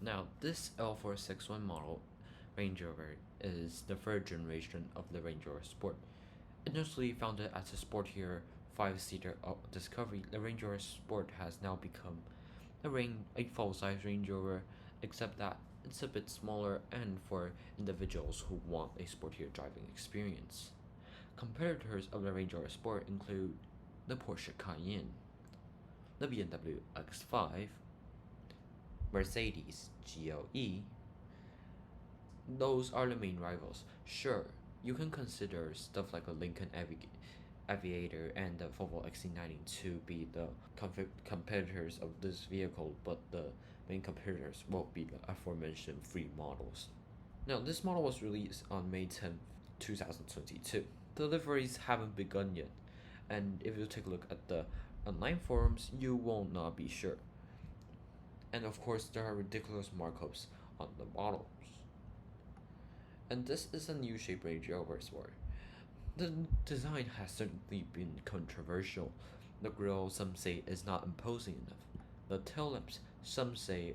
Now, this L461 model Range Rover is the third generation of the Range Rover Sport. Initially founded as a sportier 5-seater Discovery, the Range Rover Sport has now become a full-size Range Rover, except that it's a bit smaller and for individuals who want a sportier driving experience. Competitors of the Range Rover Sport include the Porsche Cayenne, the BMW X5, Mercedes GLE. Those are the main rivals. Sure, you can consider stuff like a Lincoln Aviator and the Volvo XC90 to be the competitors of this vehicle, but the main competitors will be the aforementioned three models. Now, this model was released on May 10th, 2022. Deliveries haven't begun yet, and if you take a look at the online forums, you will not be sure. And of course, there are ridiculous markups on the models. And this is a new shape Range Rover Sport. The design has certainly been controversial. The grille, some say, is not imposing enough. The tail lamps, some say,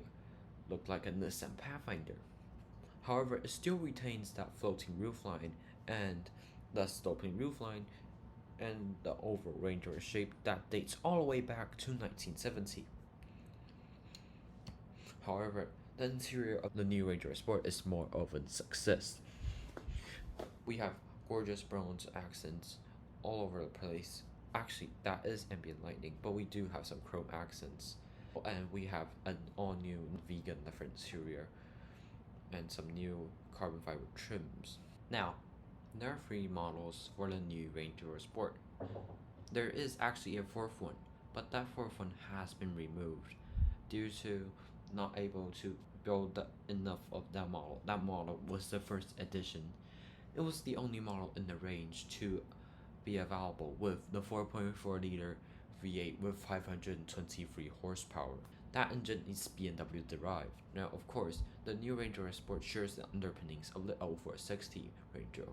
look like a Nissan Pathfinder. However, it still retains that floating roofline and the sloping roofline and the oval Range Rover shape that dates all the way back to 1970. However, the interior of the new Range Rover Sport is more of a success. We have gorgeous bronze accents all over the place. Actually, that is ambient lighting, but we do have some chrome accents. And we have an all-new vegan leather interior and some new carbon fiber trims. Now, there are 3 models for the new Range Rover Sport. There is actually a 4th one, but that 4th one has been removed due to not able to build enough of that model. That model was the first edition. It was the only model in the range to be available with the 4.4 liter V8 with 523 horsepower. That engine is BMW derived. Now, of course, the new Range Rover Sport shares the underpinnings of the L460 Range Rover.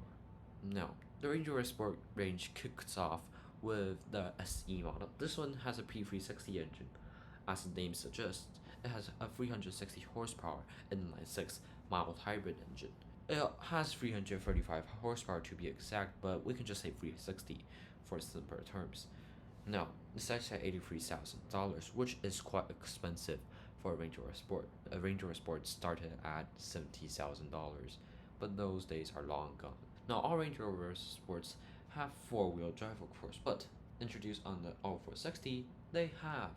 Now, the Range Rover Sport range kicks off with the SE model. This one has a P360 engine. As the name suggests, it has a 360 horsepower inline-6 mild hybrid engine. It has 335 horsepower to be exact, but we can just say 360 for simpler terms. Now, it's starts at $83,000, which is quite expensive for a Range Rover Sport. A Range Rover Sport started at $70,000, but those days are long gone. Now, all Range Rover Sports have 4-wheel drive, of course, but introduced on the L460, they have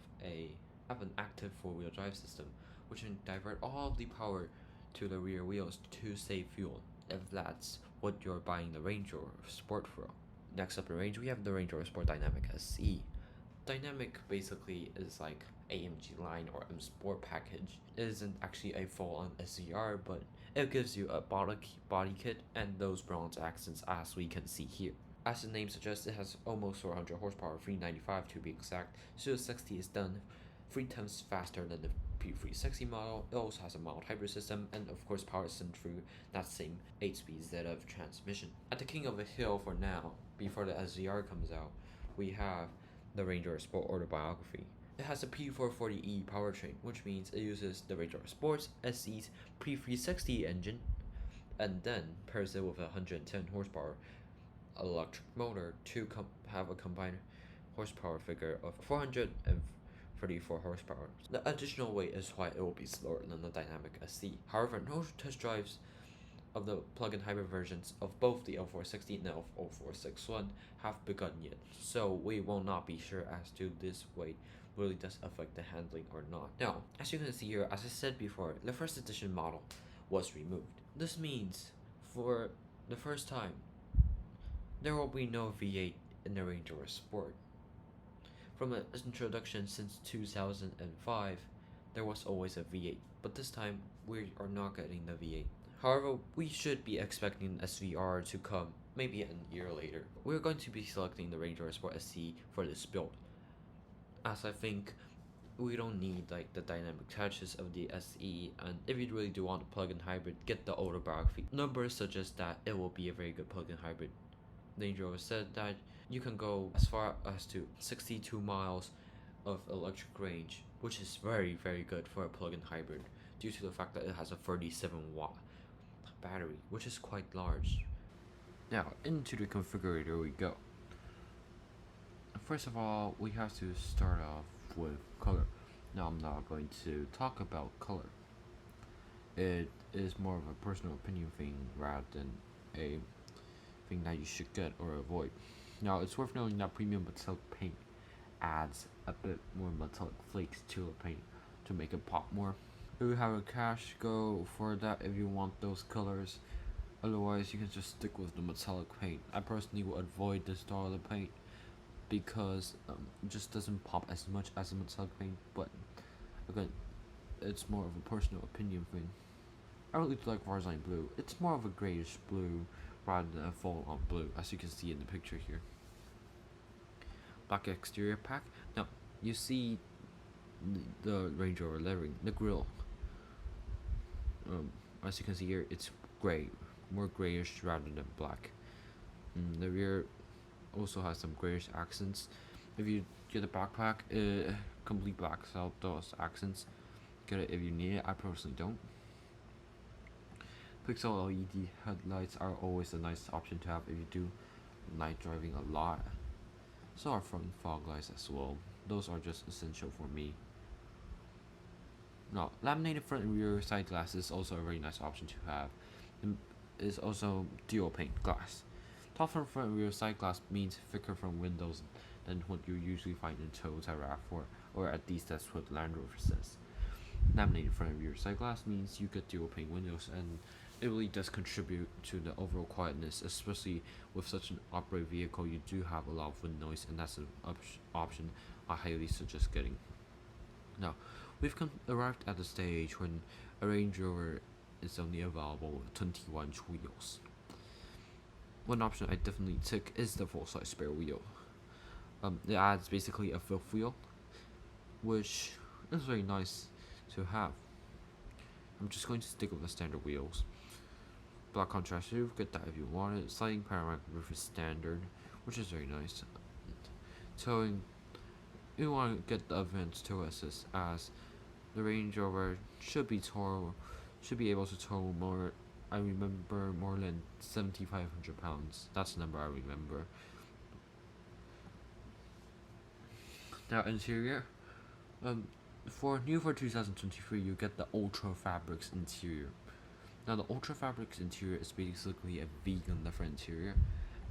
an active 4-wheel drive system, which can divert all of the power to the rear wheels to save fuel, if that's what you're buying the Range Rover Sport for. Next up in range, we have the Range Rover Sport Dynamic SE. Dynamic basically is like AMG line or M Sport package. It isn't actually a full-on SCR, but it gives you a body kit and those bronze accents as we can see here. As the name suggests, it has almost 400 horsepower, 395 to be exact, so the 60 is done 3 times faster than the P360 model. It also has a mild hybrid system and of course power sent through that same 8-speed ZF transmission. At the king of the hill for now, before the SZR comes out, we have the Range Rover Sport Autobiography. It has a P440e powertrain, which means it uses the Range Rover Sports SE's P360 engine and then pairs it with a 110 horsepower electric motor to have a combined horsepower figure of 434 horsepower. The additional weight is why it will be slower than the Dynamic SE. However, no test drives of the plug-in hybrid versions of both the L460 and the L461 have begun yet, so we will not be sure as to this weight really does affect the handling or not. Now, as you can see here, as I said before, the first edition model was removed. This means for the first time, there will be no V8 in the Range Rover Sport. From its introduction since 2005, there was always a V8, but this time we are not getting the V8. However, we should be expecting SVR to come maybe a year later. We're going to be selecting the Range Rover Sport SE for this build, as I think we don't need like the dynamic touches of the SE, and if you really do want a plug-in hybrid, get the Autobiography. Numbers suggest that it will be a very good plug-in hybrid. Range Rover said that you can go as far as to 62 miles of electric range, which is very good for a plug-in hybrid due to the fact that it has a 37-watt battery, which is quite large. Now, into the configurator we go. First of all, we have to start off with color. Now, I'm not going to talk about color. It is more of a personal opinion thing rather than a thing that you should get or avoid. Now, it's worth noting that premium metallic paint adds a bit more metallic flakes to the paint to make it pop more. If you have a cash, go for that if you want those colors. Otherwise, you can just stick with the metallic paint. I personally would avoid this style of paint because it just doesn't pop as much as a metallic paint. But again, it's more of a personal opinion thing. I really like Varzine blue. It's more of a grayish blue rather than a full on blue, as you can see in the picture here. Black exterior pack. Now, you see the Range Rover lettering, the grille. As you can see here, it's gray, more grayish rather than black. The rear also has some grayish accents. If you get a backpack, complete blacks out those accents. Get it if you need it. I personally don't. Pixel LED headlights are always a nice option to have if you do night driving a lot. So are front fog lights as well. Those are just essential for me. Now, laminated front and rear side glass is also a very nice option to have. It is also dual pane glass. Top front and rear side glass means thicker front windows than what you usually find in Toyota RAV4, or at least that's what Land Rover says. Laminated front and rear side glass means you get dual pane windows, and it really does contribute to the overall quietness, especially with such an off-road vehicle. You do have a lot of wind noise, and that's an option I highly suggest getting. Now, we've arrived at the stage when a Range Rover is only available with 21-inch wheels. One option I definitely took is the full-size spare wheel. It adds basically a fifth wheel, which is very nice to have. I'm just going to stick with the standard wheels. Black contrast roof, get that if you want it. Sliding panoramic roof is standard, which is very nice. Towing, you want to get the advanced tow assist, as the Range Rover should be able to tow more. I remember more than 7,500 pounds. That's the number I remember. Now, interior. For 2023, you get the Ultra Fabrics interior. Now, the Ultra Fabrics interior is basically a vegan leather interior.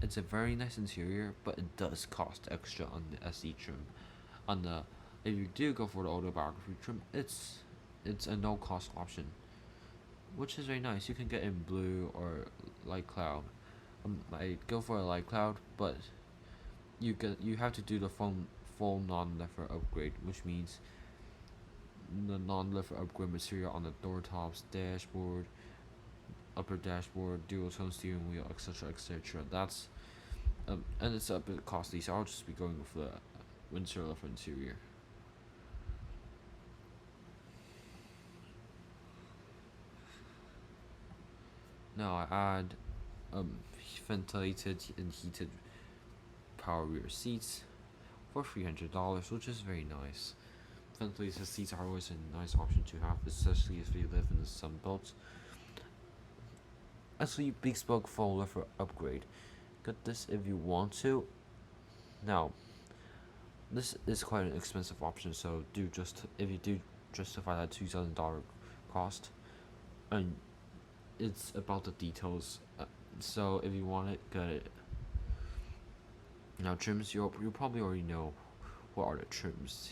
It's a very nice interior, but it does cost extra on the SE trim. If you do go for the autobiography trim, it's a no-cost option, which is very nice. You can get in blue or light cloud. I go for a light cloud, but you have to do the full non-leather upgrade, which means the non-leather upgrade material on the door tops, dashboard, upper dashboard, dual tone steering wheel, etc., etc. That's and it's a bit costly, so I'll just be going with the winter leather interior. Now I add ventilated and heated power rear seats for $300, which is very nice. Ventilated seats are always a nice option to have, especially if you live in the sun belt. Actually, big spoke full leather upgrade. Get this if you want to. Now, this is quite an expensive option, so if you do justify that $2,000 cost, and it's about the details. So if you want it, get it. Now, trims, you probably already know what are the trims.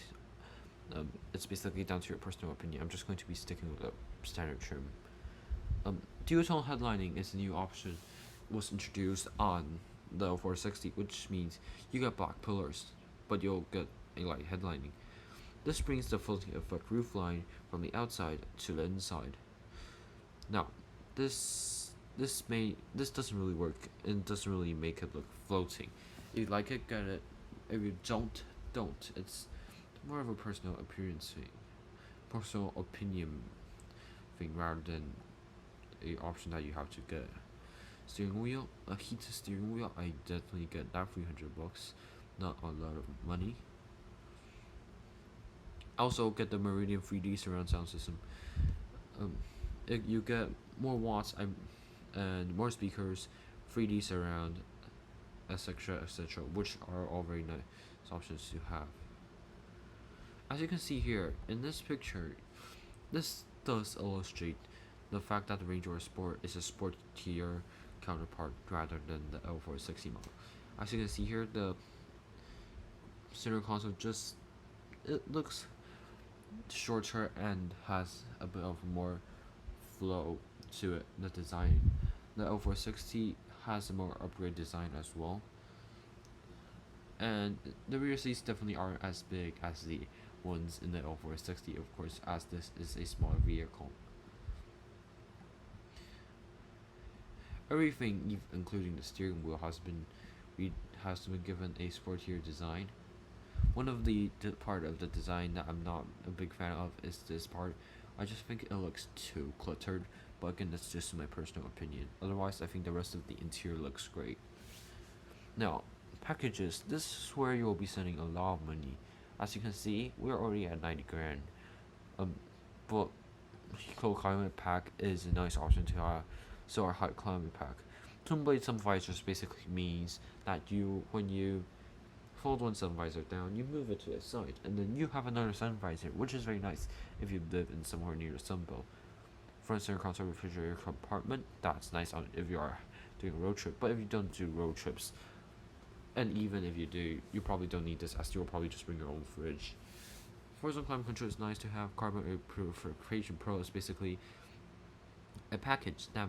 It's basically down to your personal opinion. I'm just going to be sticking with the standard trim. Duotone headlining is a new option. Was introduced on the 460, which means you get black pillars, but you'll get a light headlining. This brings the floating effect roofline from the outside to the inside. Now, this doesn't really work, and doesn't really make it look floating. If you like it, get it. If you don't. It's more of a personal appearance thing, personal opinion thing, rather than a option that you have to get. Steering wheel, a heated steering wheel, I definitely get that. $300, not a lot of money. Also get the Meridian 3D surround sound system. Um, you get more watts and more speakers, 3D surround, etc., which are all very nice options to have. As you can see here in this picture, this does illustrate the fact that the Range Rover Sport is a sportier counterpart rather than the L460 model. As you can see here, the center console just it looks shorter and has a bit of more flow to it. The design, the L460 has a more upgraded design as well, and the rear seats definitely aren't as big as the ones in the L460, of course, as this is a smaller vehicle. Everything, including the steering wheel, has been given a sportier design. One of the part of the design that I'm not a big fan of is this part. I just think it looks too cluttered, but again, that's just my personal opinion. Otherwise, I think the rest of the interior looks great. Now, packages. This is where you will be spending a lot of money. As you can see, we're already at 90 grand. But cold climate pack is a nice option to have. So our hot climate pack. Twin blade sun visors basically means that when you fold one sun visor down, you move it to the side, and then you have another sun visor, which is very nice if you live in somewhere near the sun belt. Front center console refrigerator compartment, that's nice if you are doing a road trip, but if you don't do road trips, and even if you do, you probably don't need this, as you'll probably just bring your own fridge. Horizontal climate control is nice to have. Carbon Air Purification Pro is basically a package that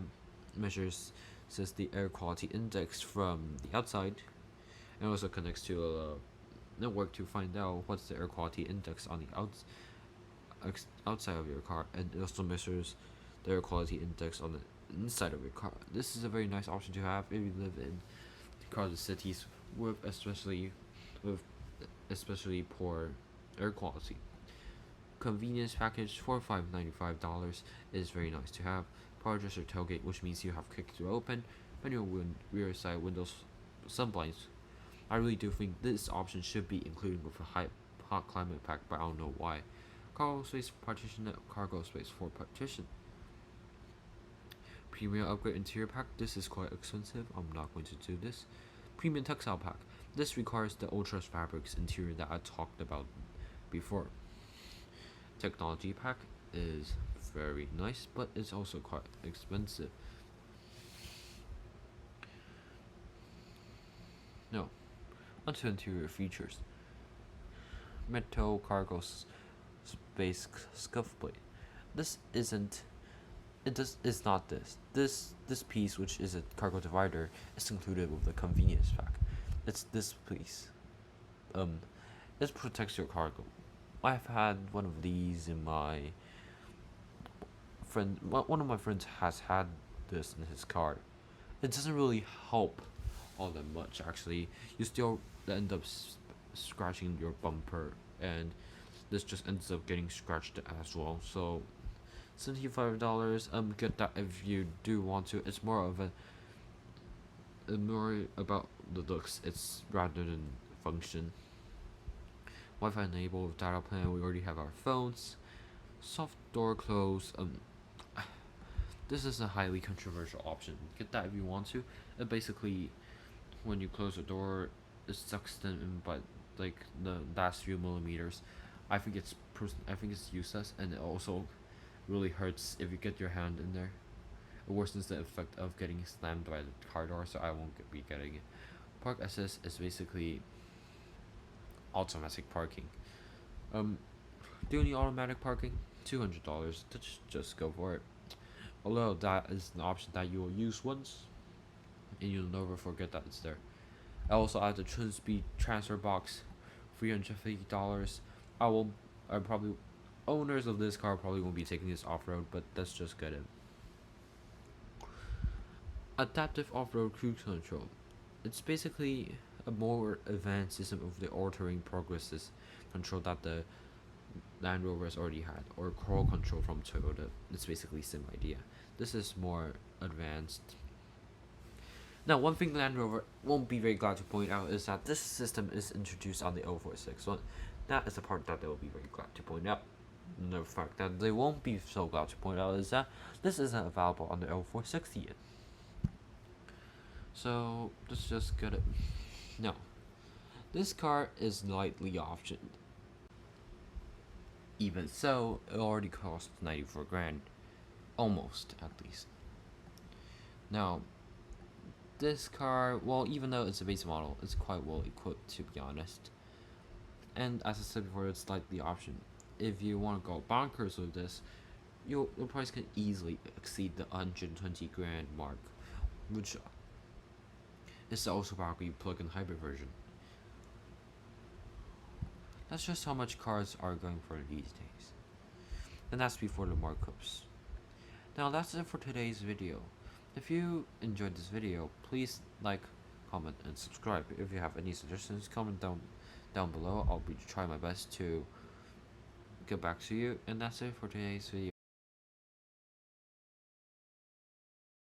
measures says the air quality index from the outside, and also connects to a network to find out what's the air quality index on the outside of your car, and it also measures the air quality index on the inside of your car. This is a very nice option to have if you live in crowded cities with especially poor air quality. Convenience package for $595 is very nice to have. Power adjuster tailgate, which means you have kick to open, manual rear side windows, sun blinds. I really do think this option should be included with a hot climate pack, but I don't know why. Cargo space partition, cargo space for partition. Premium upgrade interior pack. This is quite expensive. I'm not going to do this. Premium textile pack. This requires the ultra fabrics interior that I talked about before. Technology pack is very nice, but it's also quite expensive. No, onto interior features. Metal cargo space scuff plate. This isn't. It's not this. This piece, which is a cargo divider, is included with the convenience pack. It's this piece. This protects your cargo. I've had one of these in my friend. One of my friends has had this in his car. It doesn't really help all that much, actually. You still end up scratching your bumper, and this just ends up getting scratched as well. So $75. Get that if you do want to. It's more of more about the looks. It's rather than function. Wi-Fi enabled data plan. We already have our phones. Soft door close. This is a highly controversial option. Get that if you want to. Basically, when you close the door, it sucks them in by like the last few millimeters. I think it's useless, and it also really hurts if you get your hand in there. It worsens the effect of getting slammed by the car door, so I won't be getting it. Park assist is basically automatic parking. Do you need automatic parking? $200. Just go for it. Although that is an option that you will use once, and you'll never forget that it's there. I also add the twin speed transfer box, $350. I probably owners of this car probably won't be taking this off road, but let's just get it. Adaptive off-road cruise control. It's basically a more advanced system of the altering progresses control that the Land Rovers already had, or crawl control from Toyota. It's basically the same idea. This is more advanced. Now, one thing Land Rover won't be very glad to point out is that this system is introduced on the 046 one. That is the part that they will be very glad to point out. the fact that they won't be so glad to point out is that this isn't available on the L460 yet. So let's just get it. No, this car is lightly optioned. Even so, it already costs 94 grand, almost at least. Now, this car, well, even though it's a base model, it's quite well equipped, to be honest. And as I said before, it's slightly optioned. If you want to go bonkers with this, your price can easily exceed the 120 grand mark, which is also probably plug-in hybrid version. That's just how much cars are going for these days. And that's before the markups. Now that's it for today's video. If you enjoyed this video, please like, comment, and subscribe. If you have any suggestions, comment down below. I'll be trying my best to get back to you. And that's it for today's video.